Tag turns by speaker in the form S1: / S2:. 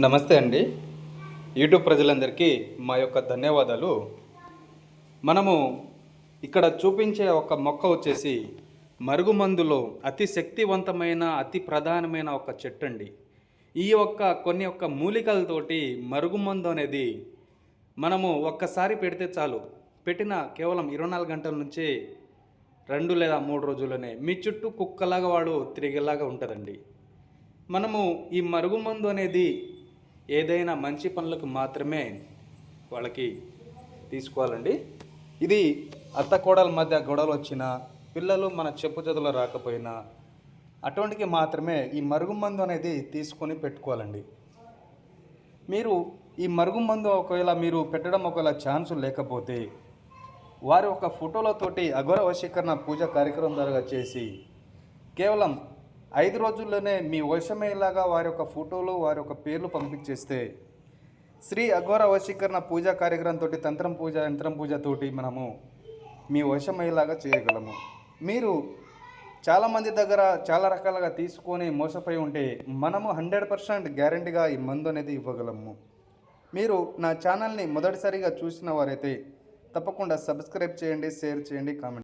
S1: నమస్తే అండి. యూట్యూబ్ ప్రజలందరికీ మా యొక్క ధన్యవాదాలు. మనము ఇక్కడ చూపించే ఒక మొక్క వచ్చేసి మరుగుమందులో అతి శక్తివంతమైన, అతి ప్రధానమైన ఒక చెట్టండి. కొన్ని మూలికలతోటి మరుగుమందు అనేది మనము ఒక్కసారి పెడితే చాలు. పెట్టిన కేవలం 24 గంటల నుంచే 2 లేదా 3 రోజుల్లోనే మీ చుట్టూ కుక్కలాగా వాడు తిరిగేలాగా ఉంటుందండి. మనము ఈ మరుగుమందు అనేది ఏదైనా మంచి పనులకు మాత్రమే వాళ్ళకి తీసుకోవాలండి. ఇది అత్త కోడల మధ్య గొడవలు వచ్చినా, పిల్లలు మన చెప్పు చేతుల్లో రాకపోయినా అటువంటికి మాత్రమే ఈ మరుగుమందు అనేది తీసుకొని పెట్టుకోవాలండి. మీరు ఈ మరుగుమందు ఒకవేళ మీరు పెట్టడం ఛాన్స్ లేకపోతే వారి ఒక ఫోటోలతోటి అఘోర వశీకరణ పూజ కార్యక్రమం ద్వారా చేసి కేవలం 5 రోజుల్లోనే మీ వశమయ్యేలాగా వారి యొక్క ఫోటోలు, వారి యొక్క పేర్లు పంపించేస్తే శ్రీ అఘోర వశీకరణ పూజా కార్యక్రమంతో తంత్రం పూజ, యంత్రం పూజతోటి మనము మీ వశమయ్యేలాగా చేయగలము. మీరు చాలామంది దగ్గర చాలా రకాలుగా తీసుకొని మోసపోయి ఉంటే మనము 100% గ్యారంటీగా ఈ మందు అనేది ఇవ్వగలము. మీరు నా ఛానల్ని మొదటిసారిగా చూసిన వారైతే తప్పకుండా సబ్స్క్రైబ్ చేయండి, షేర్ చేయండి, కామెంట్